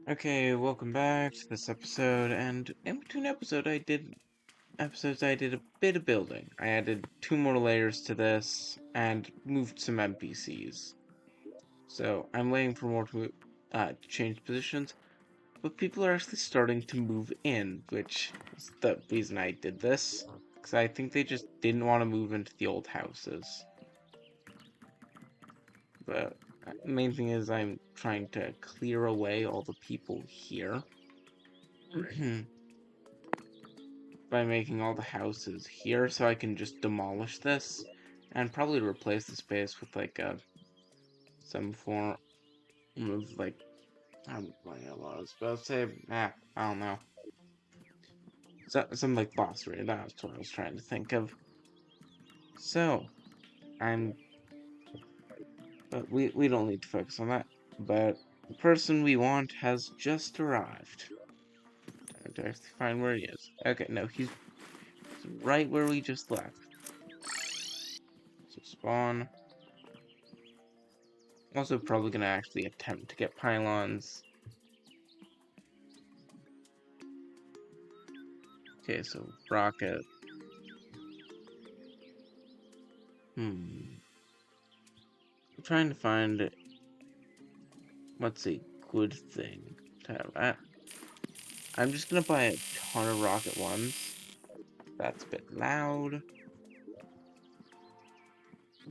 Okay, welcome back to this episode, and in between episodes I did a bit of building. I added 2 more layers to this, and moved some NPCs. So, I'm waiting for more to change positions, but people are actually starting to move in, which is the reason I did this, because I think they just didn't want to move into the old houses. But the main thing is I'm trying to clear away all the people here. By making all the houses here, so I can just demolish this and probably replace the space with like some form of like I was about to say I don't know, some like boss raid. That's what I was trying to think of. So I'm but we don't need to focus on that. But the person we want has just arrived. Time to actually find where he is. Okay, no, he's right where we just left. So spawn. Also probably gonna actually attempt to get pylons. Okay, so rocket. I'm trying to find what's a good thing to have. I'm just gonna buy a ton of rocket ones. That's a bit loud.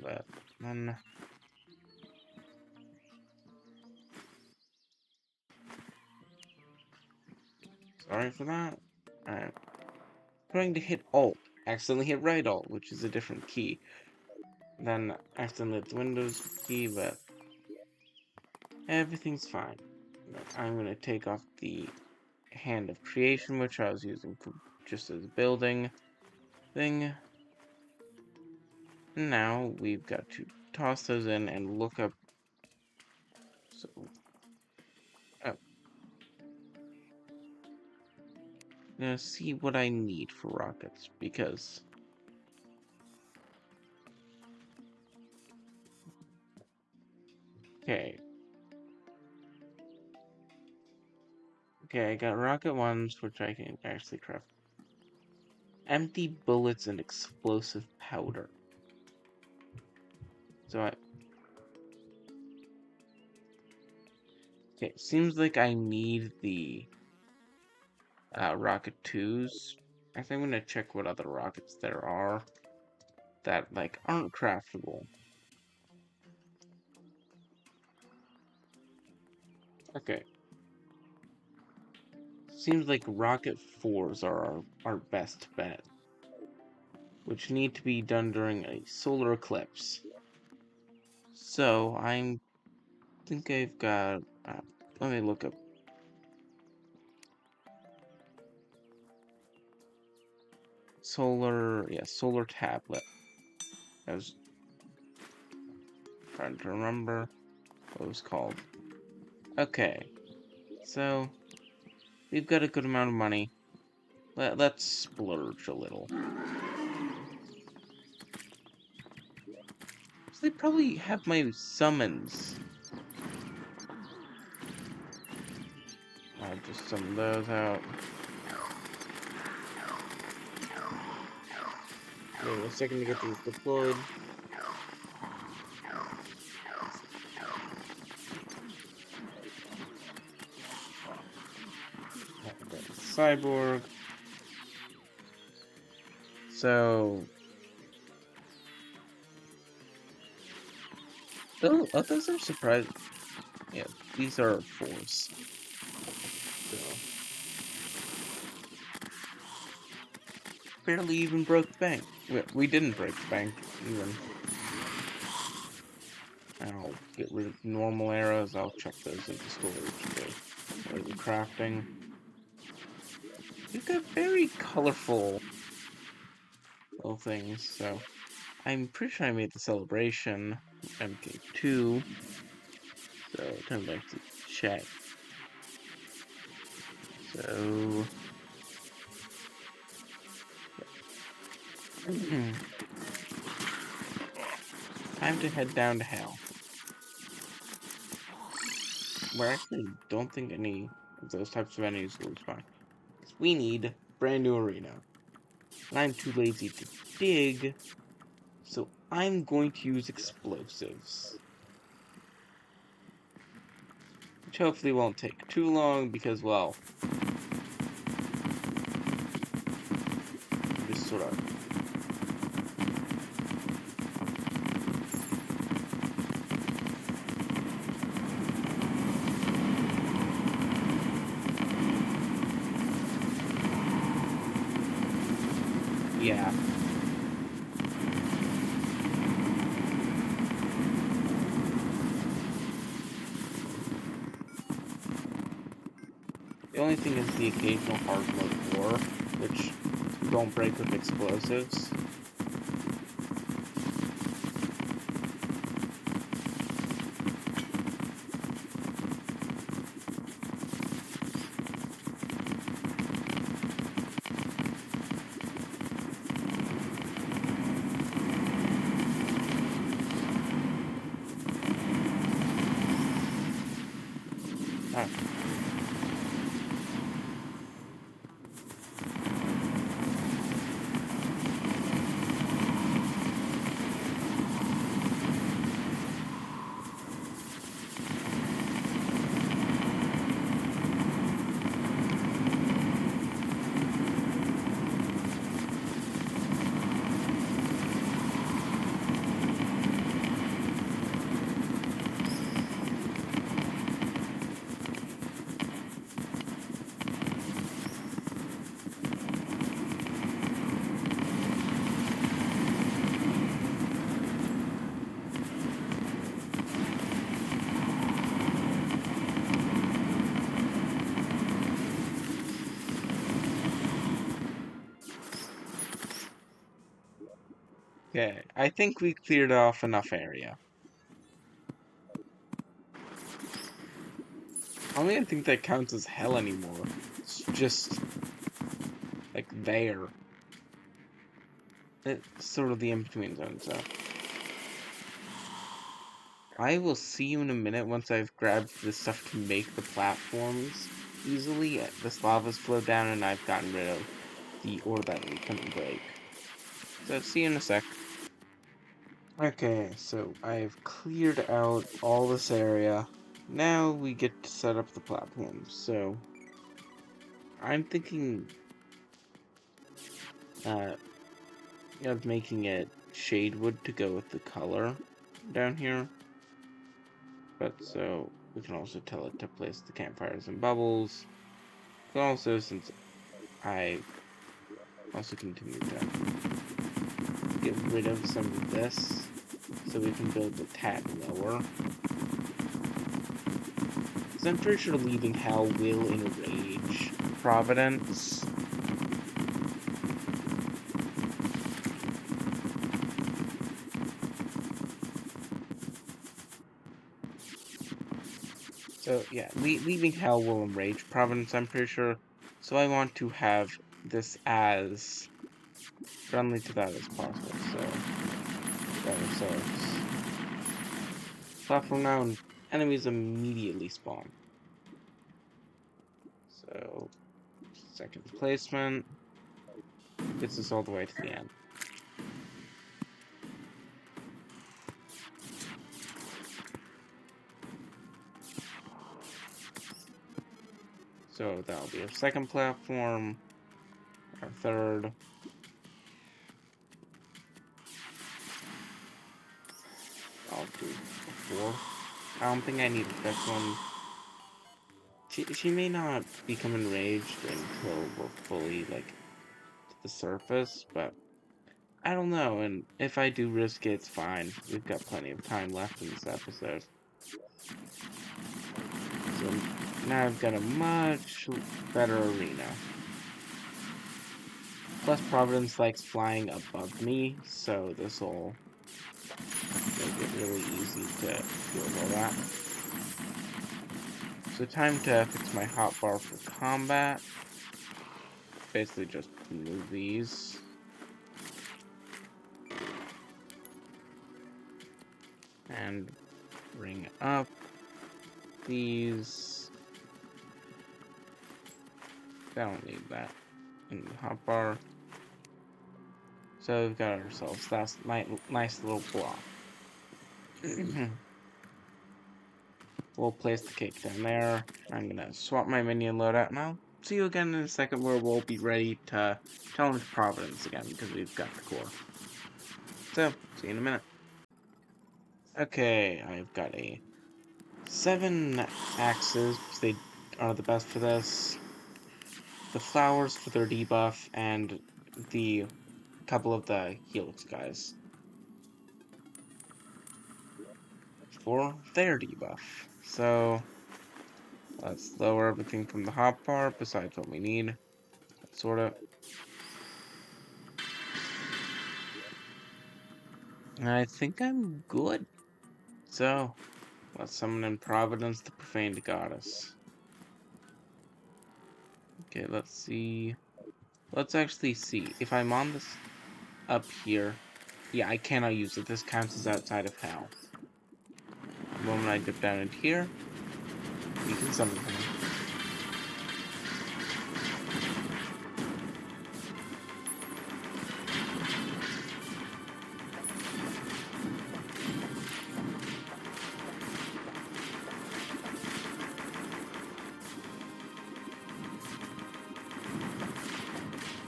But then sorry for that. I'm trying to hit Alt. Accidentally hit right Alt, which is a different key. Then accidentally hit the Windows key, but everything's fine. I'm gonna take off the hand of creation, which I was using for just as a building thing. Now we've got to toss those in and look up. So, oh, now see what I need for rockets because okay, I got rocket ones, which I can actually craft. Empty bullets and explosive powder. So okay, seems like I need the rocket twos. I think I'm gonna check what other rockets there are that like aren't craftable. Okay. Seems like rocket fours are our best bet, which need to be done during a solar eclipse. So I think I've got. Let me look up. Solar tablet. I was trying to remember what it was called. Okay, so we've got a good amount of money. Let's splurge a little. So they probably have my summons. I'll just summon those out. Give me a second to get these deployed. Cyborg. So, those are surprising. Yeah, these are fours. So, barely even broke the bank. We didn't break the bank even. I'll get rid of normal arrows. I'll chuck those into storage for the crafting. We've got very colorful little things, so I'm pretty sure I made the celebration MK2. So time to actually check. So time to head down to hell. Where I actually don't think any those types of enemies will respawn. Because we need brand new arena. And I'm too lazy to dig, so I'm going to use explosives. Which hopefully won't take too long because, well, just sort of. Yeah. The only thing is the occasional hard mode door, which don't break with explosives. Alright. Okay, I think we cleared off enough area. I don't even think that counts as hell anymore. It's just, like, there. It's sort of the in-between zone, so. I will see you in a minute once I've grabbed the stuff to make the platforms easily. This lava's flowed down and I've gotten rid of the ore that we couldn't break. So, see you in a sec. Okay, so I've cleared out all this area. Now we get to set up the platforms. So, I'm thinking of making it shade wood to go with the color down here. But so we can also tell it to place the campfires and bubbles. But also, since I also continue to get rid of some of this, so we can build the tad lower. Because I'm pretty sure leaving hell will enrage Providence. So yeah, leaving hell will enrage Providence, I'm pretty sure. So I want to have this as friendly to that as possible. So platform now, and enemies immediately spawn. So second placement gets us all the way to the end. So that'll be our second platform, our third. I'll do a fourth. I don't think I need a fifth one. She may not become enraged until we're fully, like, to the surface, but I don't know, and if I do risk it, it's fine. We've got plenty of time left in this episode. So now I've got a much better arena. Plus Providence likes flying above me, so this will make it really easy to deal with that. So time to fix my hotbar for combat. Basically just move these. And bring up these. I don't need that. In the hotbar. So we've got ourselves that nice little block. We'll place the cake down there. I'm gonna swap my minion loadout, and I'll see you again in a second where we'll be ready to challenge Providence again, because we've got the core. So, see you in a minute. Okay, I've got 7 axes, because they are the best for this. The flowers for their debuff, and the couple of the helix guys for their debuff. So, let's lower everything from the hotbar besides what we need. Sort of. I think I'm good. So, let's summon in Providence the Profaned Goddess. Okay, let's see. Let's actually see. If I'm on this up here, yeah, I cannot use it. This counts as outside of hell. The moment I dip down into here, we can summon him.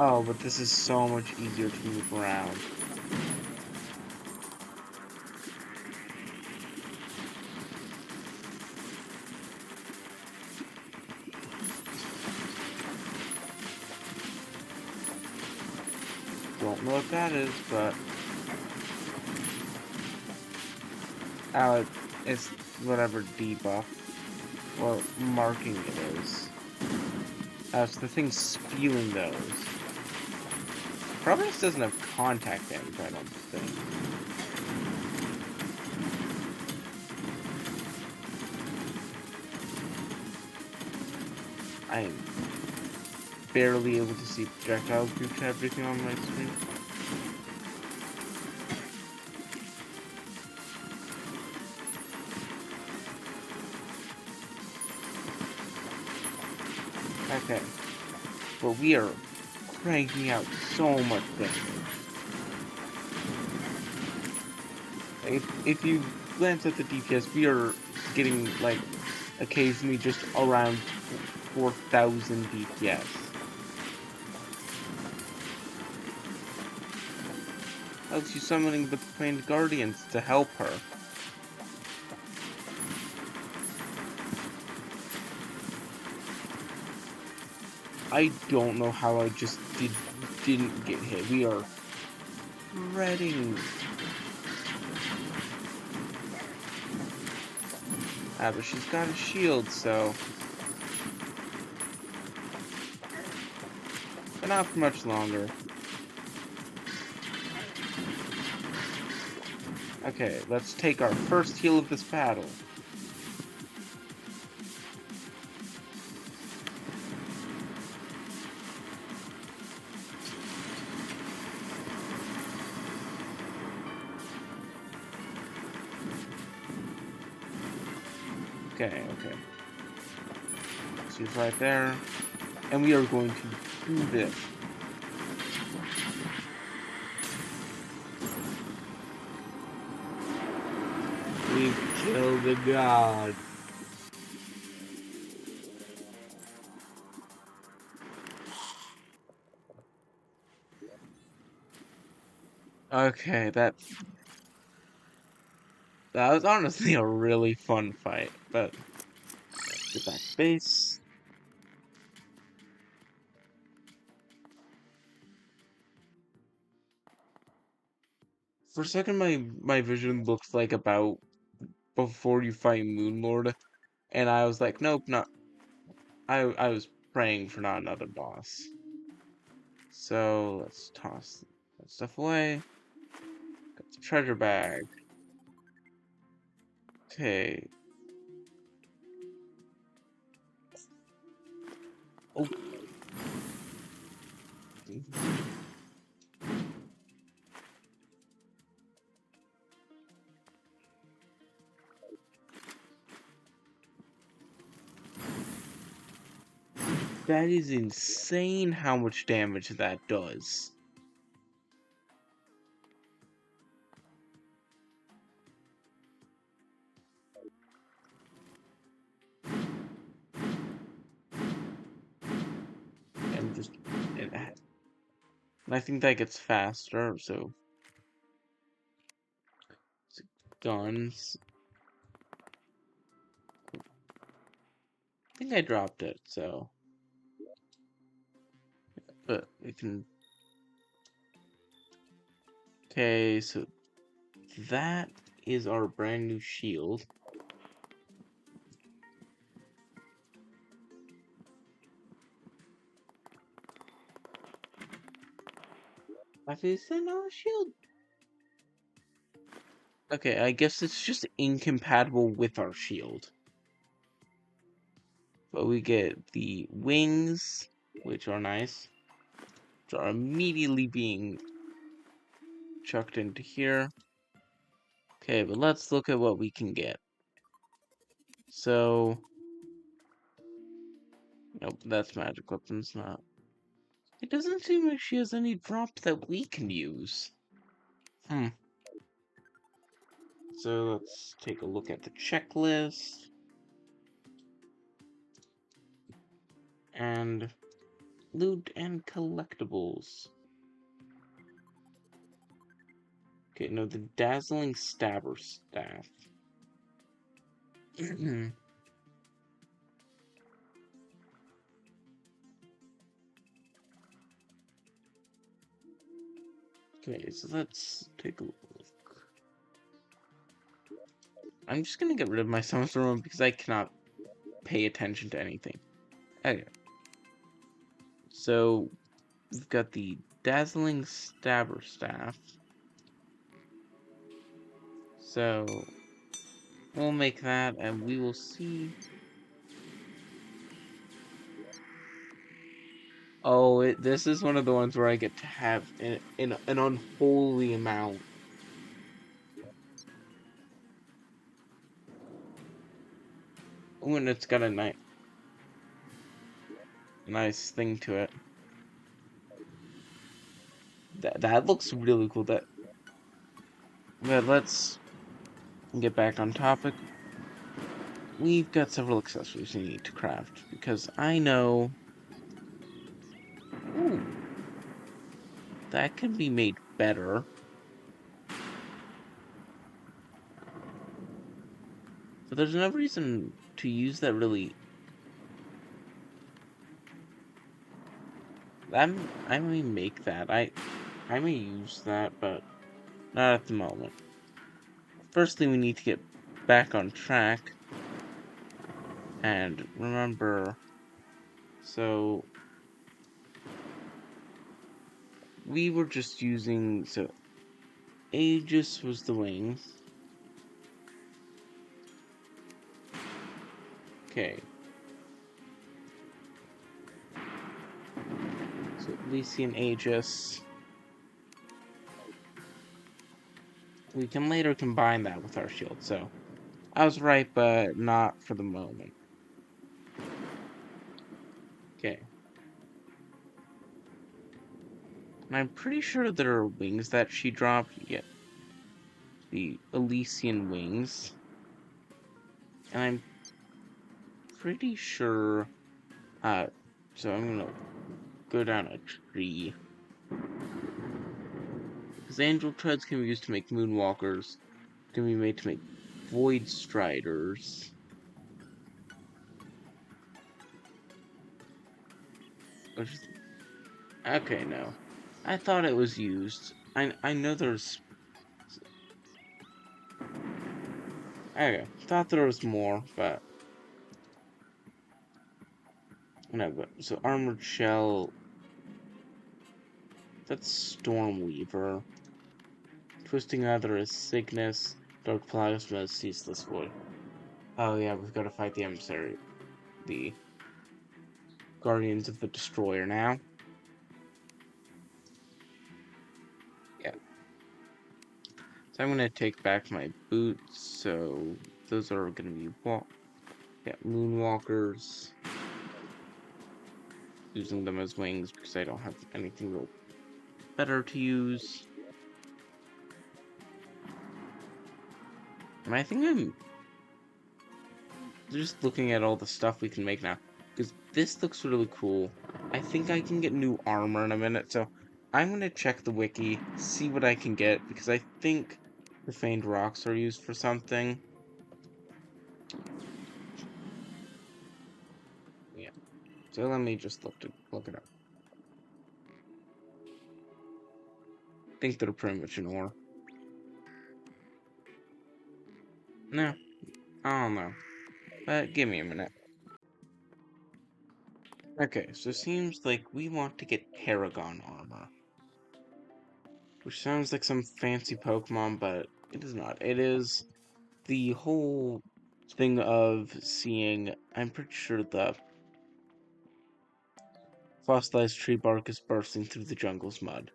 Oh, but this is so much easier to move around. Don't know what that is, but it's whatever debuff or marking it is. So the thing's spewing those. Providence doesn't have contact damage, I don't think. I'm barely able to see projectiles due to everything on my screen. Okay. But we are cranking out so much damage. If you glance at the DPS, we are getting, like, occasionally just around 4,000 DPS. How's you summoning the Profaned Guardians to help her? I don't know how I just didn't get hit. We are shredding. Ah, but she's got a shield, so... But not for much longer. Okay, let's take our first heal of this battle. Okay. She's right there. And we are going to do this. We've killed the god. Okay, that was honestly a really fun fight, but get back to base. For a second, my vision looked like about before you fight Moonlord, and I was like, nope, not. I was praying for not another boss. So let's toss that stuff away. Got the treasure bag. Okay. Oh. That is insane how much damage that does. And just, and I think that gets faster, so guns. I think I dropped it, so, but we can. Okay, so that is our brand new shield. $50 shield. Okay, I guess it's just incompatible with our shield. But we get the wings, which are nice, which are immediately being chucked into here. Okay, but let's look at what we can get. So, nope, that's magic weapons, not. It doesn't seem like she has any drop that we can use. So let's take a look at the checklist. And loot and collectibles. Okay, no, the dazzling stabber staff. Okay, so let's take a look. I'm just gonna get rid of my Summoner's Room because I cannot pay attention to anything. Okay. So, we've got the dazzling stabber staff. So, we'll make that and we will see. Oh, this is one of the ones where I get to have an unholy amount. Oh, and it's got a nice thing to it. That looks really cool. But let's get back on topic. We've got several accessories we need to craft because I know. Ooh, that can be made better. But there's no reason to use that really. I may make that. I may use that, but not at the moment. Firstly, we need to get back on track and remember. So we were just using Aegis was the wings. Okay. So Elysian Aegis. We can later combine that with our shield, so I was right, but not for the moment. Okay. And I'm pretty sure there are wings that she dropped. Yeah. The Elysian wings. And I'm pretty sure so I'm gonna go down a tree. Because angel treads can be used to make moonwalkers. Can be made to make void striders. Which is, okay, no. I thought it was used. I know there's. Okay, thought there was more, but no. But so armored shell. That's Stormweaver. Twisting Other is Signus. Dark Plasma is Ceaseless Void. Oh yeah, we've got to fight the emissary, the Guardians of the Destroyer now. Yeah. So I'm gonna take back my boots. So those are gonna be moonwalkers. using them as wings because I don't have anything real better to use. And I think I'm just looking at all the stuff we can make now, because this looks really cool. I think I can get new armor in a minute, so I'm gonna check the wiki, see what I can get, because I think profaned rocks are used for something. Yeah. So let me just look it up. I think they're pretty much an ore. No, I don't know. But give me a minute. Okay, so it seems like we want to get Paragon armor. Which sounds like some fancy Pokemon, but it is not. It is the whole thing of seeing, I'm pretty sure the fossilized tree bark is bursting through the jungle's mud.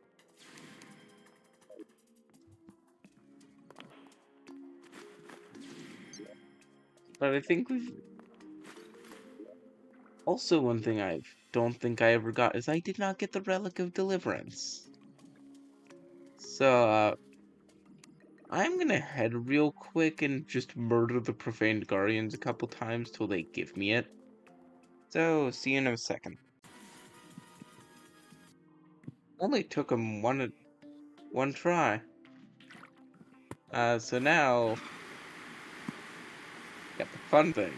But I think we've... Also, one thing I don't think I ever got is I did not get the Relic of Deliverance. So, I'm gonna head real quick and just murder the Profaned Guardians a couple times till they give me it. So, see you in a second. Only took them one try. So now, got the fun thing.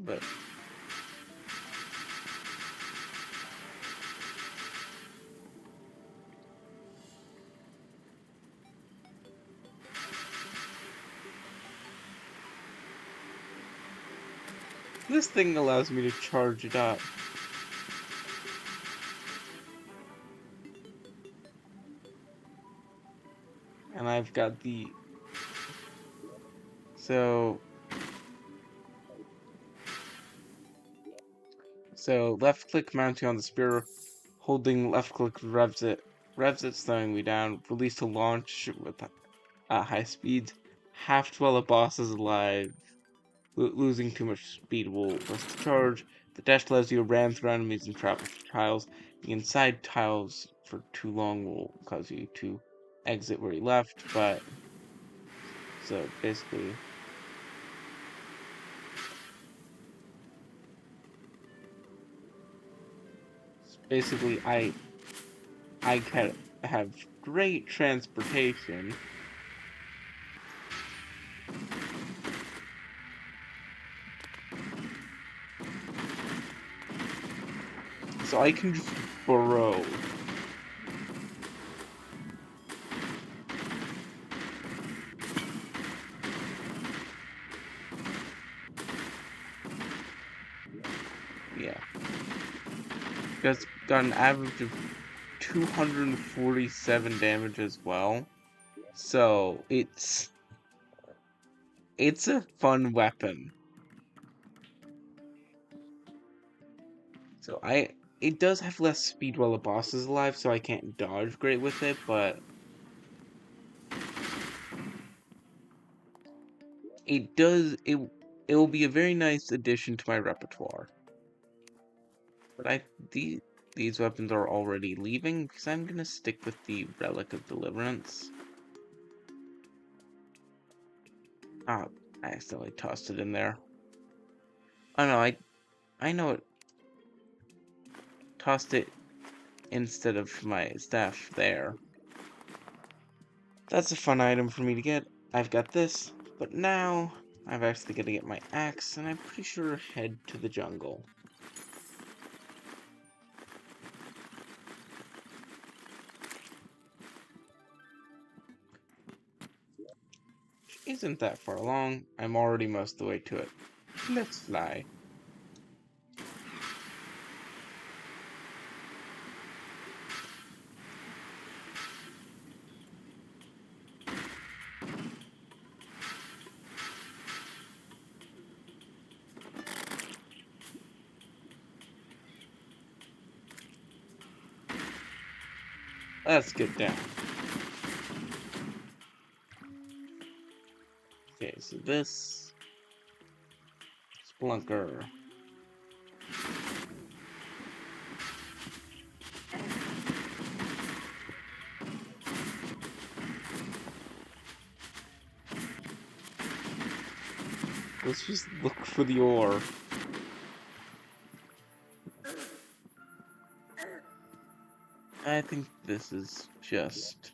But this thing allows me to charge it up. And I've got the... So left click mounting on the spear, holding left click revs it, slowing me down, release to launch with high speeds, half while a boss is alive, losing too much speed will rest the charge. The dash allows you to ram through enemies and travel tiles. The inside tiles for too long will cause you to exit where you left, but so basically I can have great transportation. So I can just burrow. Yeah. That's got an average of 247 damage as well. So it's a fun weapon. So it does have less speed while the boss is alive, so I can't dodge great with it, but it will be a very nice addition to my repertoire. But these weapons are already leaving because I'm gonna stick with the Relic of Deliverance. Ah, I accidentally tossed it in there. Oh no, I know it. Tossed it instead of my staff there. That's a fun item for me to get. I've got this, but now I've actually got to get my axe, and I'm pretty sure head to the jungle. Which isn't that far along. I'm already most of the way to it. Let's fly. Let's get down. Okay, so this is Flunker. Let's just look for the ore. I think this is just...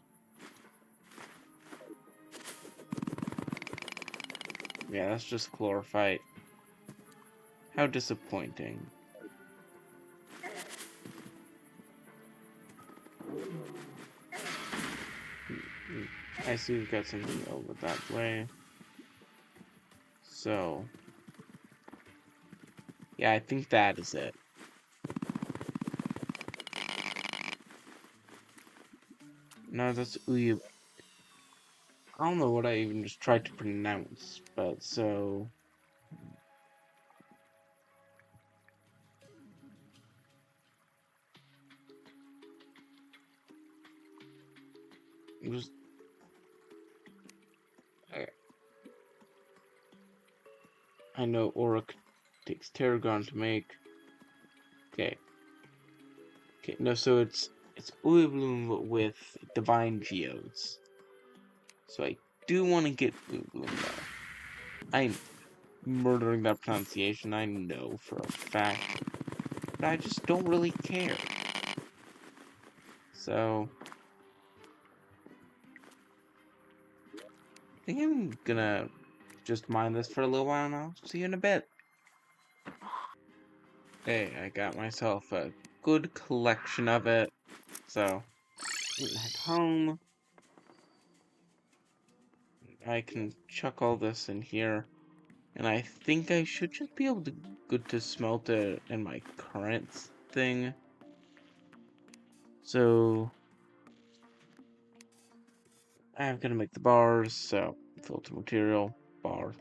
Yeah, that's just chlorophyte. How disappointing. I see we've got something over that way. So... Yeah, I think that is it. No, that's Uyu. I don't know what I even just tried to pronounce, but so... Just... I know Auric takes Tarragon to make. Okay. Okay, no, so it's Uyu Bloom with Divine Geodes. So I do want to get Uyu Bloom though. I'm murdering that pronunciation, I know for a fact. But I just don't really care. So... I think I'm gonna just mine this for a little while now. See you in a bit. Hey, I got myself a good collection of it. So, at home, I can chuck all this in here. And I think I should just be able to good to smelt it in my current thing. So, I'm gonna make the bars. So, filter material, bar.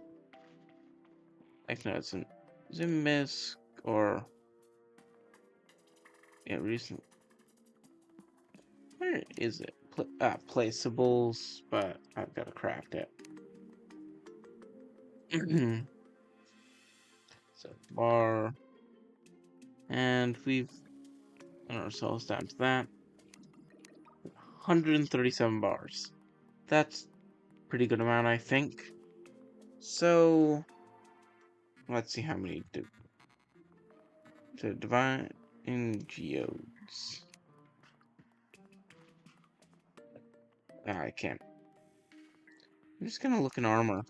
I can add some Zimisk or... Yeah, recent. Where is it? Placeables, but I've got to craft it. So, bar. And we've got ourselves down to that. 137 bars. That's a pretty good amount, I think. So, let's see how many to divine in geodes. I can't. I'm just gonna look in armor.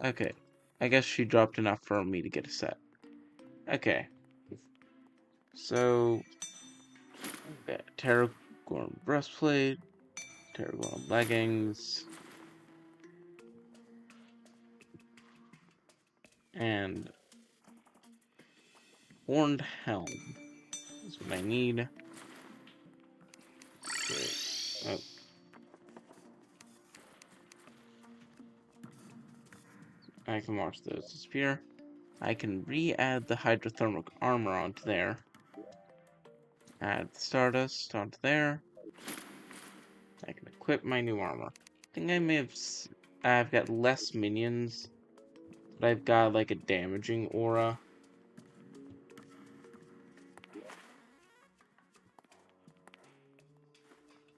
Okay. I guess she dropped enough for me to get a set. Okay. So, Terragorn breastplate, Terragorn leggings, and horned helm is what I need. Oh. I can watch those disappear. I can re-add the hydrothermic armor onto there. Add the stardust onto there. I can equip my new armor. I think I may have... I've got less minions, but I've got like a damaging aura.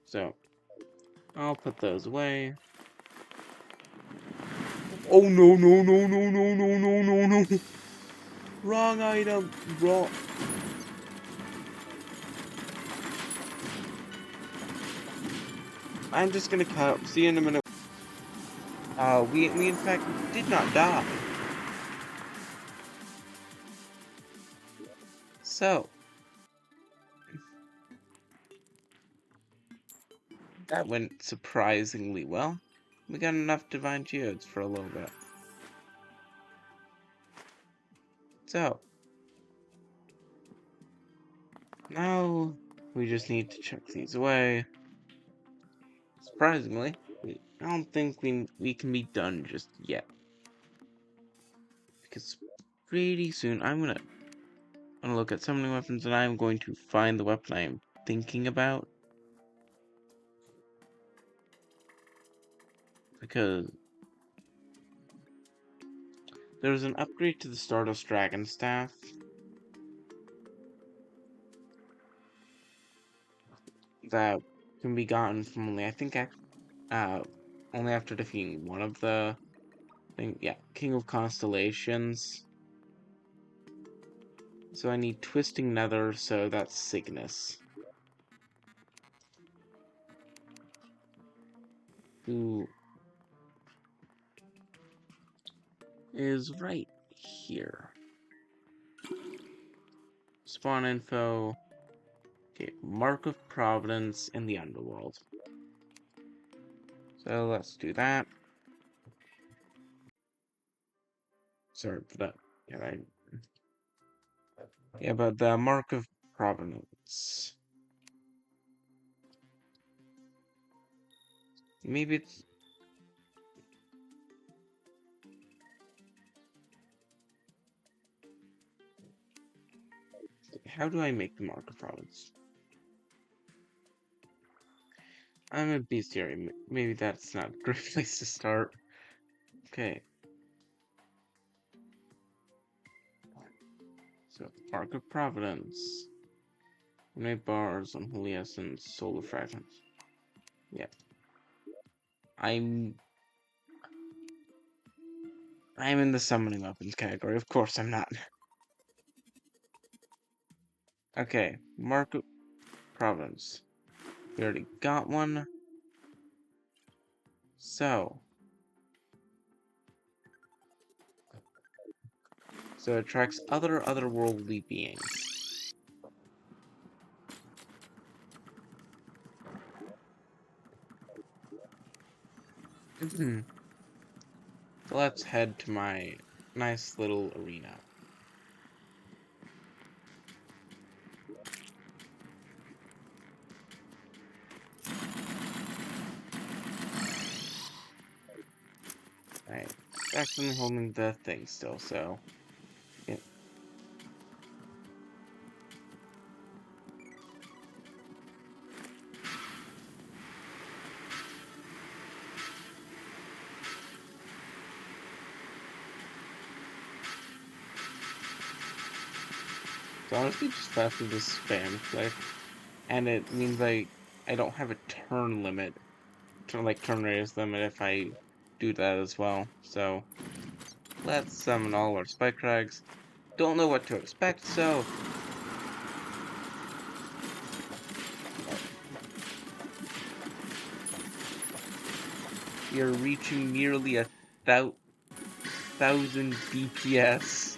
So, I'll put those away. Oh no, no, no, no, no, no, no, no, no. Wrong item. Wrong. I'm just gonna cut. See you in a minute. We in fact did not die. So, that went surprisingly well. We got enough divine geodes for a little bit. So, now we just need to chuck these away. Surprisingly, I don't think we can be done just yet. Because pretty soon I'm gonna look at summoning weapons and I'm going to find the weapon I am thinking about. Because There's an upgrade to the Stardust Dragon Staff. That can be gotten from only, I think, only after defeating one of the King of Constellations. So I need Twisting Nether, so that's Signus. Who is right here. Spawn info. Okay, Mark of Providence in the Underworld. So let's do that. Sorry for that. Yeah, but the Mark of Providence. Maybe it's... How do I make the Mark of Providence? I'm a bestiary. Maybe that's not a great place to start. Okay. So, Mark of Providence. Night bars, unholy essence, solar fragments. Yeah. I'm in the summoning weapons category. Of course I'm not. Okay, Mark of Providence. We already got one. So it attracts otherworldly beings. So let's head to my nice little arena. Alright, actually holding the thing still, so yeah. So honestly just faster to spam click, and it means I don't have a turn limit, turn radius limit if I do that as well. So let's summon all our spike crags. Don't know what to expect, so we are reaching nearly 1,000 DPS.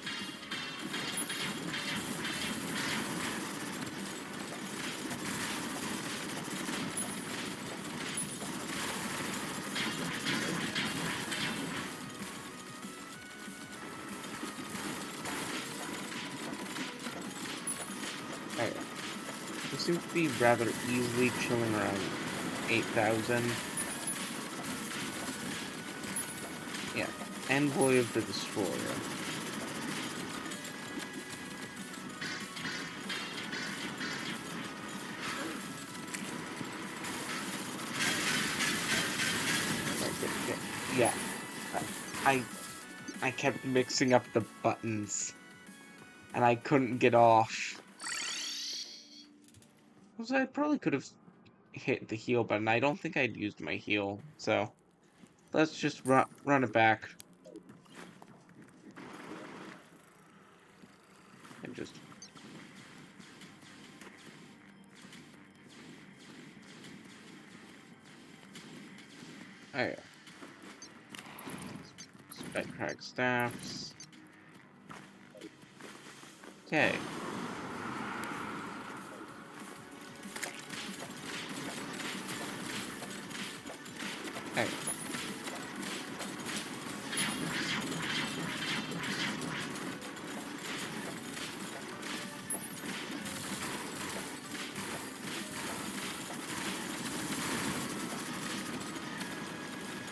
Alright. We seem to be rather easily chilling around 8,000. Yeah. Envoy of the Destroyer. Okay. Yeah. I kept mixing up the buttons, and I couldn't get off. So I probably could have hit the heal button. I don't think I'd used my heal, so let's just run it back. And just... Alright. Spec crack staffs. Okay. Alright.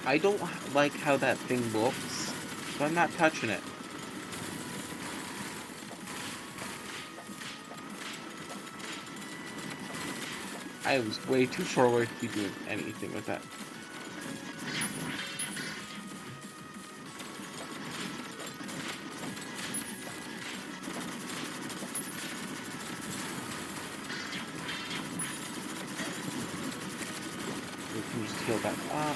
I don't like how that thing looks, so I'm not touching it. I was way too far away to be doing anything with that. fill that up.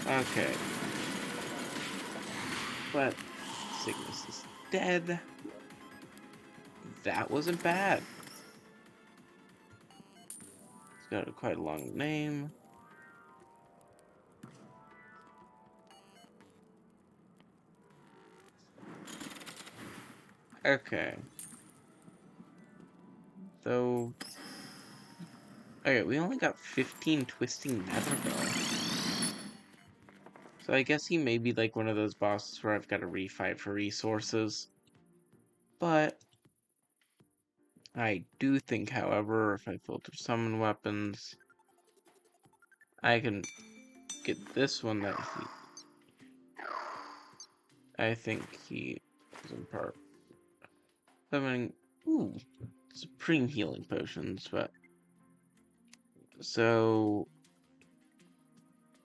Okay. But Signus is dead. That wasn't bad. It's got a quite long name. Okay. So, okay, we only got 15 twisting nether though. So I guess he may be like one of those bosses where I've got to refight for resources. But I do think, however, if I filter summon weapons, I can get this one that I think he is in part summoning. Ooh, supreme healing potions, but so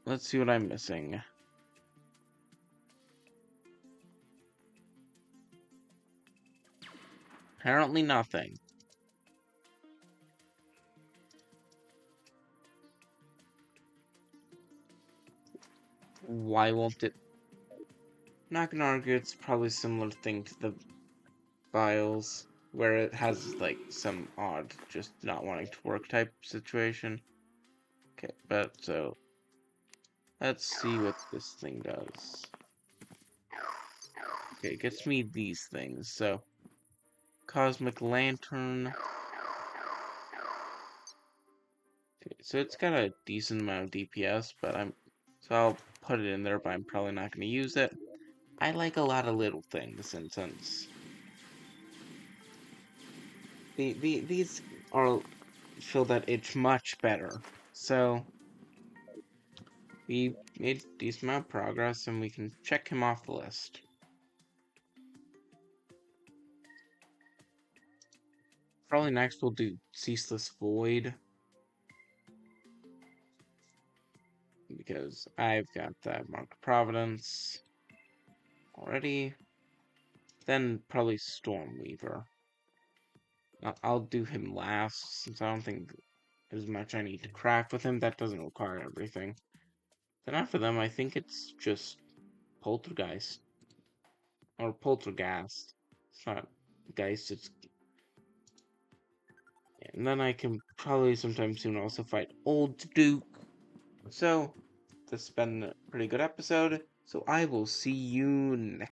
let's see what I'm missing. Apparently nothing. Why won't it? Not gonna argue it's probably a similar thing to the files, where it has like some odd just not wanting to work type situation. Okay, but so let's see what this thing does. Okay, it gets me these things. So Cosmic Lantern. Okay, so it's got a decent amount of DPS, but so I'll put it in there, but I'm probably not going to use it. I like a lot of little things, and since these are fill that itch much better. So we made a decent amount of progress, and we can check him off the list. Probably next we'll do Ceaseless Void, because I've got that Mark of Providence already. Then probably Stormweaver. I'll do him last, since I don't think there's much I need to craft with him. That doesn't require everything. Then after them, I think it's just Poltergeist. Or Poltergast. It's not Geist, it's... And then I can probably sometime soon also fight Old Duke. So, this has been a pretty good episode. So I will see you next